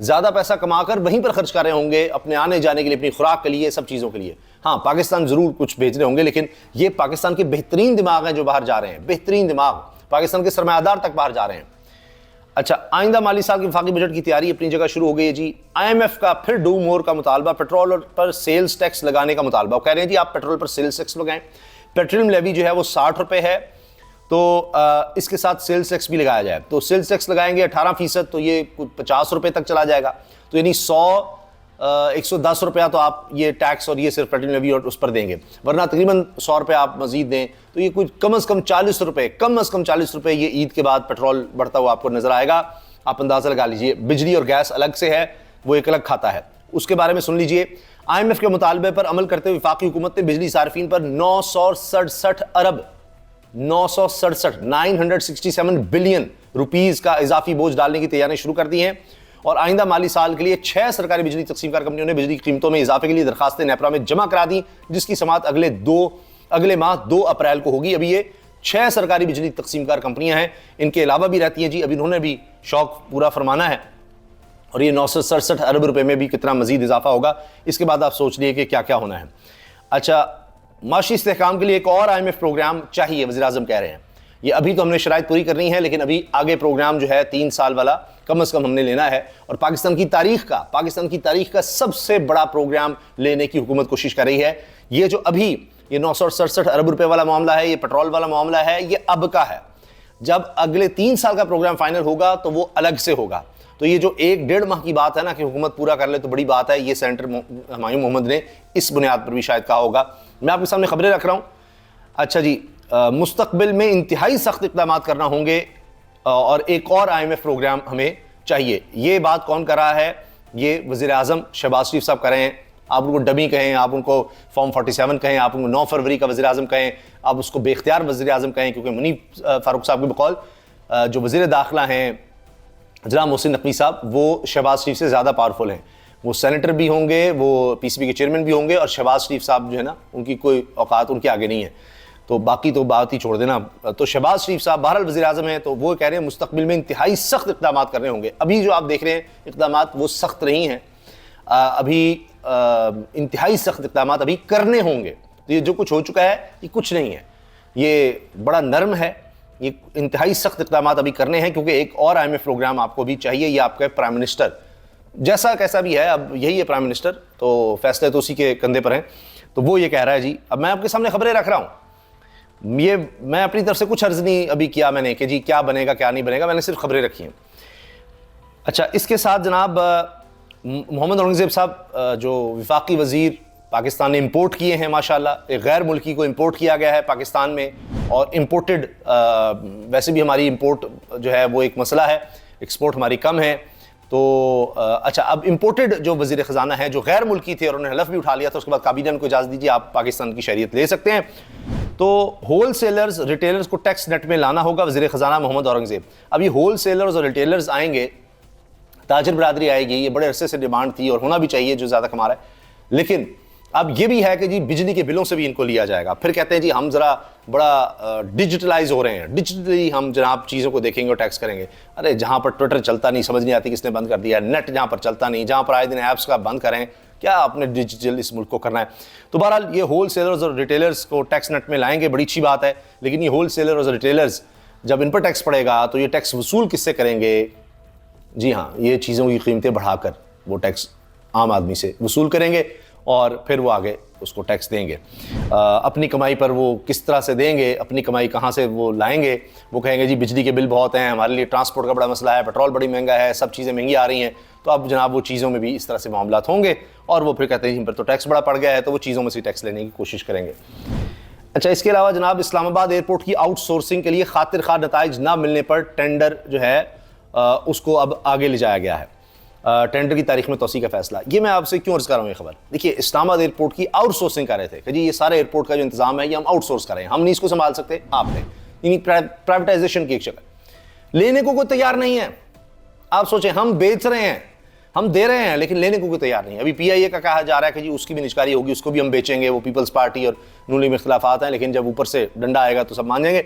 زیادہ پیسہ کما کر وہیں پر خرچ کر رہے ہوں گے اپنے آنے جانے کے لیے, اپنی خوراک کے لیے, سب چیزوں کے لیے. ہاں پاکستان ضرور کچھ بھیج رہے ہوں گے, لیکن یہ پاکستان کے بہترین دماغ ہیں جو باہر جا رہے ہیں, بہترین دماغ پاکستان کے سرمایہ دار تک باہر جا رہے ہیں. اچھا, آئندہ مالی سال کے وفاقی بجٹ کی تیاری اپنی جگہ شروع ہو گئی ہے جی. IMF کا پھر ڈو مور کا مطالبہ, پیٹرول پر سیلز ٹیکس لگانے کا مطالبہ. وہ کہہ رہے ہیں جی آپ پیٹرول پر سیلز ٹیکس لگائیں. پیٹرولیم لیوی جو ہے وہ 60 روپے ہے, تو اس کے ساتھ سیلز ٹیکس بھی لگایا جائے. تو سیلز ٹیکس لگائیں گے 18%, تو یہ 50 روپے تک چلا جائے گا. تو یعنی 110 روپیہ تو آپ یہ ٹیکس اور یہ صرف پیٹرولیم لیوی اور اس پر دیں گے, ورنہ تقریباً 100 روپے آپ مزید دیں تو یہ کچھ کم از کم 40 روپے, کم از کم 40 روپے یہ عید کے بعد پیٹرول بڑھتا ہوا آپ کو نظر آئے گا. آپ اندازہ لگا لیجئے. بجلی اور گیس الگ سے ہے, وہ ایک الگ کھاتا ہے, اس کے بارے میں سن لیجئے. IMF کے مطالبے پر عمل کرتے ہوئے وفاقی حکومت نے بجلی صارفین پر 967 ارب 967 بلین روپیز کا اضافی بوجھ ڈالنے کی تیاریاں شروع کر دی ہیں, اور آئندہ مالی سال کے لیے 6 سرکاری بجلی تقسیم کار کمپنیوں نے بجلی کی قیمتوں میں اضافے کے لیے درخواستیں نیپرا میں جمع کرا دی, جس کی سماعت اگلے ماہ 2 اپریل کو ہوگی. ابھی یہ 6 سرکاری بجلی تقسیم کار کمپنیاں ہیں, ان کے علاوہ بھی رہتی ہیں جی. ابھی انہوں نے بھی شوق پورا فرمانا ہے, اور یہ 967 ارب روپے میں بھی کتنا مزید اضافہ ہوگا, اس کے بعد آپ سوچ لیے کہ کیا کیا ہونا ہے. اچھا, معاشی استحکام کے لیے ایک اور IMF پروگرام چاہیے, وزیر اعظم کہہ رہے ہیں. یہ ابھی تو ہم نے شرائط پوری کرنی ہے, لیکن ابھی آگے پروگرام جو ہے 3 سال والا کم از کم ہم نے لینا ہے, اور پاکستان کی تاریخ کا سب سے بڑا پروگرام لینے کی حکومت کوشش کر رہی ہے. یہ جو ابھی یہ 967 ارب روپے والا معاملہ ہے, یہ پیٹرول والا معاملہ ہے, یہ اب کا ہے. جب اگلے 3 سال کا پروگرام فائنل ہوگا تو وہ الگ سے ہوگا. تو یہ جو 1-1.5 ماہ کی بات ہے نا کہ حکومت پورا کر لے تو بڑی بات ہے, یہ سینیٹر ہمایوں محمد نے اس بنیاد پر بھی شاید کہا ہوگا. میں آپ کے سامنے خبریں رکھ رہا ہوں. اچھا جی, مستقبل میں انتہائی سخت اقدامات کرنا ہوں گے, اور ایک اور IMF پروگرام ہمیں چاہیے. یہ بات کون کر رہا ہے؟ یہ وزیر اعظم شہباز شریف صاحب کر رہے ہیں. آپ ان کو ڈمی کہیں, آپ ان کو فارم 47 کہیں, آپ ان کو 9 فروری کا وزیر اعظم کہیں, آپ اس کو بے اختیار وزیر اعظم کہیں, کیونکہ منیب فاروق صاحب کے بقول جو وزیر داخلہ ہیں جناب محسن نقوی صاحب, وہ شہباز شریف سے زیادہ پاورفل ہیں. وہ سینیٹر بھی ہوں گے, وہ PCB کے چیئرمین بھی ہوں گے, اور شہباز شریف صاحب جو ہے نا ان کی کوئی اوقات ان کے آگے نہیں ہے. تو باقی تو بات ہی چھوڑ دینا. تو شہباز شریف صاحب بہرحال وزیر اعظم ہیں, تو وہ کہہ رہے ہیں مستقبل میں انتہائی سخت اقدامات کرنے ہوں گے. ابھی جو آپ دیکھ رہے ہیں اقدامات وہ سخت نہیں ہیں, ابھی انتہائی سخت اقدامات ابھی کرنے ہوں گے. تو یہ جو کچھ ہو چکا ہے یہ کچھ نہیں ہے, یہ بڑا نرم ہے. یہ انتہائی سخت اقدامات ابھی کرنے ہیں, کیونکہ ایک اور IMF پروگرام آپ کو بھی چاہیے. یہ آپ کا پرائم منسٹر جیسا کیسا بھی ہے, اب یہی ہے پرائم منسٹر, تو فیصلے تو اسی کے کندھے پر ہیں. تو وہ یہ کہہ رہا ہے جی. اب میں آپ کے سامنے خبریں رکھ رہا ہوں, یہ میں اپنی طرف سے کچھ عرض نہیں ابھی کیا میں نے کہ جی کیا بنے گا کیا نہیں بنے گا, میں نے صرف خبریں رکھی ہیں. اچھا, اس کے ساتھ جناب محمد اورنگزیب صاحب جو وفاقی وزیر پاکستان نے امپورٹ کیے ہیں, ماشاءاللہ ایک غیر ملکی کو امپورٹ کیا گیا ہے پاکستان میں, اور امپورٹڈ ویسے بھی ہماری امپورٹ جو ہے وہ ایک مسئلہ ہے, ایکسپورٹ ہماری کم ہے. تو اچھا, اب امپورٹڈ جو وزیر خزانہ ہیں جو غیر ملکی تھے اور انہوں نے حلف بھی اٹھا لیا تھا, اس کے بعد کابینہ نے کو اجازت دیجیے آپ پاکستان کی شہریت لے سکتے ہیں. تو ہول سیلرز ریٹیلرز کو ٹیکس نیٹ میں لانا ہوگا, وزیر خزانہ محمد اورنگزیب. اب یہ ہول سیلرز اور ریٹیلرز آئیں گے, تاجر برادری آئے گی, یہ بڑے عرصے سے ڈیمانڈ تھی اور ہونا بھی چاہیے جو زیادہ کما رہا ہے. لیکن اب یہ بھی ہے کہ جی بجلی کے بلوں سے بھی ان کو لیا جائے گا. پھر کہتے ہیں جی ہم ذرا بڑا ڈیجیٹلائز ہو رہے ہیں, ڈیجیٹلی ہم جناب چیزوں کو دیکھیں گے اور ٹیکس کریں گے. ارے جہاں پر ٹویٹر چلتا نہیں سمجھ نہیں آتی کس نے بند کر دیا, نیٹ جہاں پر چلتا نہیں, جہاں پر آئے دن ایپس کا بند کریں, کیا آپ نے ڈیجیٹل اس ملک کو کرنا ہے. تو بہرحال یہ ہول سیلرز اور ریٹیلرز کو ٹیکس نیٹ میں لائیں گے, بڑی اچھی بات ہے. لیکن یہ ہول سیلرز اور ریٹیلرز جب ان پر ٹیکس پڑے گا تو یہ ٹیکس وصول کس سے کریں گے؟ جی ہاں, یہ چیزوں کی قیمتیں بڑھا کر وہ ٹیکس عام آدمی سے وصول کریں گے, اور پھر وہ آگے اس کو ٹیکس دیں گے. اپنی کمائی پر وہ کس طرح سے دیں گے, اپنی کمائی کہاں سے وہ لائیں گے؟ وہ کہیں گے جی بجلی کے بل بہت ہیں, ہمارے لیے ٹرانسپورٹ کا بڑا مسئلہ ہے, پیٹرول بڑی مہنگا ہے, سب چیزیں مہنگی آ رہی ہیں. تو اب جناب وہ چیزوں میں بھی اس طرح سے معاملات ہوں گے, اور وہ پھر کہتے ہیں جن پر تو ٹیکس بڑا پڑ گیا ہے, تو وہ چیزوں میں سے ٹیکس لینے کی کوشش کریں گے. اچھا, اس کے علاوہ جناب اسلام آباد ایئرپورٹ کی آؤٹ سورسنگ کے لیے خاطر خواہ نتائج نہ ملنے پر ٹینڈر جو ہے اس کو اب آگے لے جایا گیا ہے. ٹینڈر کی تاریخ میں توسیع کا فیصلہ. یہ میں آپ سے کیوں عرض کر رہا ہوں یہ خبر؟ دیکھیے, اسلام آباد ایئرپورٹ کی آؤٹ سورسنگ کر رہے تھے کہ جی یہ سارے ایئرپورٹ کا جو انتظام ہے یہ ہم آؤٹ سورس کر رہے ہیں, ہم نہیں اس کو سنبھال سکتے, آپ نے, یعنی پرائیویٹائزیشن کی ایک شکل. لینے کو کوئی تیار نہیں ہے. آپ سوچیں, ہم بیچ رہے ہیں, ہم دے رہے ہیں, لیکن لینے کو کوئی تیار نہیں ہے. ابھی PIA کا کہا جا رہا ہے کہ جی اس کی بھی نجکاری ہوگی, اس کو بھی ہم بیچیں گے, وہ پیپلز پارٹی اور نون لیگ میں اختلافات ہیں, لیکن جب اوپر سے ڈنڈا آئے گا تو سب مان جائیں گے.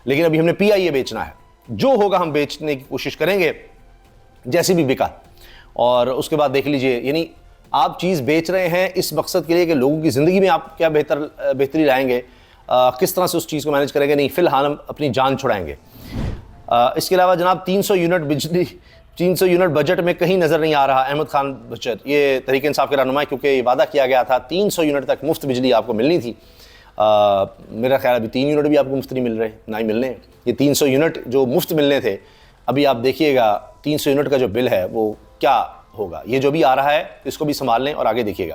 لیکن ابھی ہم نے PIA بیچنا ہے, جو ہوگا ہم بیچنے کی کوشش کریں گے, جیسے بھی بکا اور اس کے بعد دیکھ لیجئے، یعنی آپ چیز بیچ رہے ہیں اس مقصد کے لیے کہ لوگوں کی زندگی میں آپ کیا بہتری لائیں گے، کس طرح سے اس چیز کو مینیج کریں گے، نہیں فی الحال ہم اپنی جان چھڑائیں گے۔ اس کے علاوہ جناب 300 یونٹ بجلی، 300 یونٹ بجٹ میں کہیں نظر نہیں آ رہا۔ احمد خان بچت، یہ تحریک انصاف کے رہنما ہے، کیونکہ یہ وعدہ کیا گیا تھا 300 یونٹ تک مفت بجلی آپ کو ملنی تھی۔ میرا خیال ابھی 3 یونٹ بھی آپ کو مفت نہیں مل رہے، نہ ہی ملنے ہیں۔ یہ 300 یونٹ جو مفت ملنے تھے، ابھی آپ دیکھیے گا 300 یونٹ کا جو بل ہے وہ کیا ہوگا۔ یہ جو بھی آ رہا ہے اس کو بھی سنبھال لیں اور آگے دیکھیے گا۔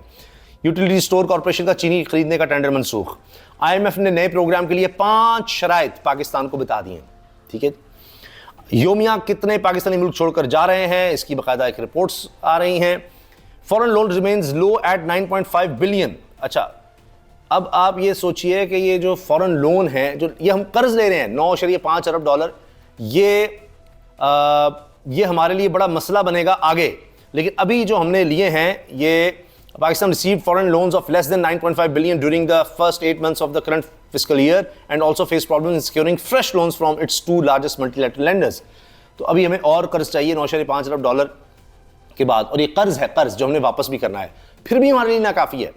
یوٹیلیٹی اسٹور کارپوریشن کا چینی خریدنے کا ٹینڈر منسوخ۔ IMF نے نئے پروگرام کے لیے 5 شرائط پاکستان کو بتا دی ہیں، ٹھیک ہے۔ یومیہ کتنے پاکستانی ملک چھوڑ کر جا رہے ہیں، اس کی باقاعدہ ایک رپورٹس آ رہی ہیں۔ Foreign loan remains low at 9.5 billion. اچھا، اب آپ یہ سوچئے کہ یہ جو فورن لون ہیں، جو یہ ہم قرض لے رہے ہیں 9.5 ارب ڈالر، یہ ہمارے لیے بڑا مسئلہ بنے گا آگے، لیکن ابھی جو ہم نے لیے ہیں، یہ Pakistan received foreign loans of less than 9.5 billion during the first 8 months of the current fiscal year and also faced problems in securing fresh loans from its 2 largest multilateral lenders۔ تو ابھی ہمیں اور قرض چاہیے 9.5 ارب ڈالر کے بعد، اور یہ قرض ہے، قرض جو ہم نے واپس بھی کرنا ہے، پھر بھی ہمارے لیے ناکافی ہے۔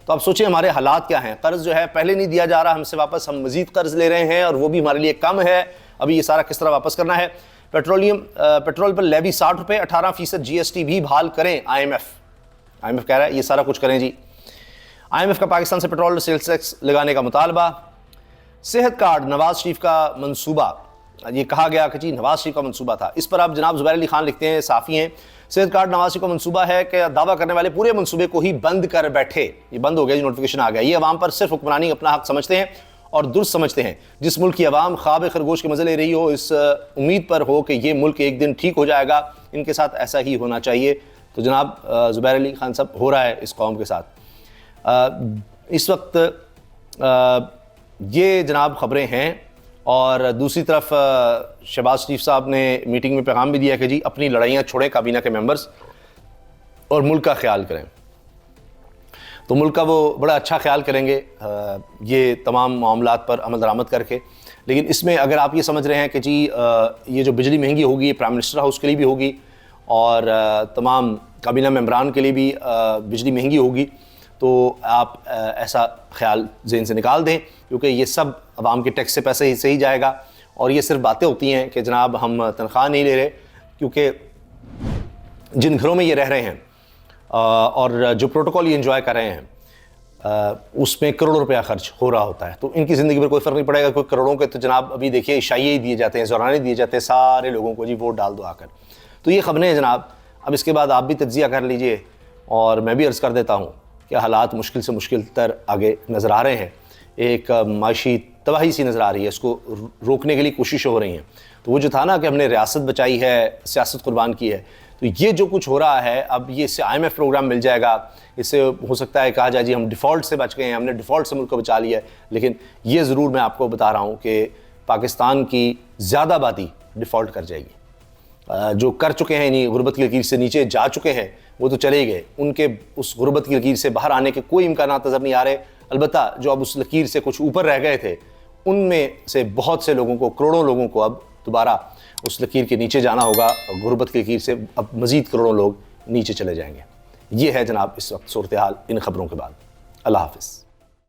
تو آپ سوچیں ہمارے حالات کیا ہیں، قرض جو ہے پہلے نہیں دیا جا رہا ہم سے واپس، ہم مزید قرض لے رہے ہیں اور وہ بھی ہمارے لیے کم ہے، ابھی یہ سارا کس طرح واپس کرنا ہے۔ پیٹرول پر لیوی 60 روپے، 18% GST بھی بحال کریں۔ IMF کہہ رہا ہے یہ سارا کچھ کریں جی۔ IMF کا پاکستان سے پیٹرول سیلز ٹیکس لگانے کا مطالبہ۔ صحت کارڈ نواز شریف کا منصوبہ، یہ کہا گیا کہ جی نواز شریف کا منصوبہ تھا، اس پر آپ جناب زبیر علی خان لکھتے ہیں، صحافی ہیں، صحت کارڈ نواز شریف کا منصوبہ ہے کہ دعویٰ کرنے والے پورے منصوبے کو ہی بند کر بیٹھے۔ یہ بند ہو گیا جی، نوٹیفیکیشن آ گیا۔ یہ عوام پر صرف حکمرانی اپنا حق سمجھتے ہیں اور درست سمجھتے ہیں۔ جس ملک کی عوام خواب خرگوش کے مزے لے رہی ہو، اس امید پر ہو کہ یہ ملک ایک دن ٹھیک ہو جائے گا، ان کے ساتھ ایسا ہی ہونا چاہیے۔ تو جناب زبیر علی خان صاحب ہو رہا ہے اس قوم کے ساتھ اس وقت۔ یہ جناب خبریں ہیں، اور دوسری طرف شہباز شریف صاحب نے میٹنگ میں پیغام بھی دیا کہ جی اپنی لڑائیاں چھوڑیں کابینہ کے ممبرز اور ملک کا خیال کریں۔ تو ملک کا وہ بڑا اچھا خیال کریں گے یہ تمام معاملات پر عمل درآمد کر کے، لیکن اس میں اگر آپ یہ سمجھ رہے ہیں کہ جی یہ جو بجلی مہنگی ہوگی یہ پرائم منسٹر ہاؤس کے لیے بھی ہوگی اور تمام کابینہ ممبران کے لیے بھی بجلی مہنگی ہوگی، تو آپ ایسا خیال ذہن سے نکال دیں، کیونکہ یہ سب عوام کے ٹیکس سے پیسے سے ہی جائے گا، اور یہ صرف باتیں ہوتی ہیں کہ جناب ہم تنخواہ نہیں لے رہے، کیونکہ جن گھروں میں یہ رہ رہے ہیں اور جو پروٹوکول یہ انجوائے کر رہے ہیں اس میں کروڑوں روپیہ خرچ ہو رہا ہوتا ہے، تو ان کی زندگی پر کوئی فرق نہیں پڑے گا۔ کوئی کروڑوں کے تو جناب ابھی دیکھیے عشائیے ہی دیے جاتے ہیں، زورانے دیے جاتے ہیں سارے لوگوں کو، جی ووٹ ڈال دو آ کر۔ تو یہ خبریں ہیں جناب۔ اب اس کے بعد آپ بھی تجزیہ کر لیجئے، اور میں بھی عرض کر دیتا ہوں کہ حالات مشکل سے مشکل تر آگے نظر آ رہے ہیں، ایک معاشی تباہی سی نظر آ رہی ہے، اس کو روکنے کے لیے کوششیں ہو رہی ہیں۔ تو وہ جو تھا نا کہ ہم نے ریاست بچائی ہے، سیاست قربان کی ہے، تو یہ جو کچھ ہو رہا ہے اب یہ اس سے IMF پروگرام مل جائے گا، اس سے ہو سکتا ہے کہا جائے جی ہم ڈیفالٹ سے بچ گئے ہیں، ہم نے ڈیفالٹ سے ملک کو بچا لیا ہے، لیکن یہ ضرور میں آپ کو بتا رہا ہوں کہ پاکستان کی زیادہ آبادی ڈیفالٹ کر جائے گی۔ جو کر چکے ہیں، یعنی غربت کی لکیر سے نیچے جا چکے ہیں، وہ تو چلے گئے، ان کے اس غربت کی لکیر سے باہر آنے کے کوئی امکانات نظر نہیں آ رہے۔ البتہ جو اب اس لکیر سے کچھ اوپر رہ گئے تھے، ان میں سے بہت سے لوگوں کو، کروڑوں لوگوں کو اب دوبارہ اس لکیر کے نیچے جانا ہوگا، غربت کی لکیر سے اب مزید کروڑوں لوگ نیچے چلے جائیں گے۔ یہ ہے جناب اس وقت صورتحال ان خبروں کے بعد۔ اللہ حافظ۔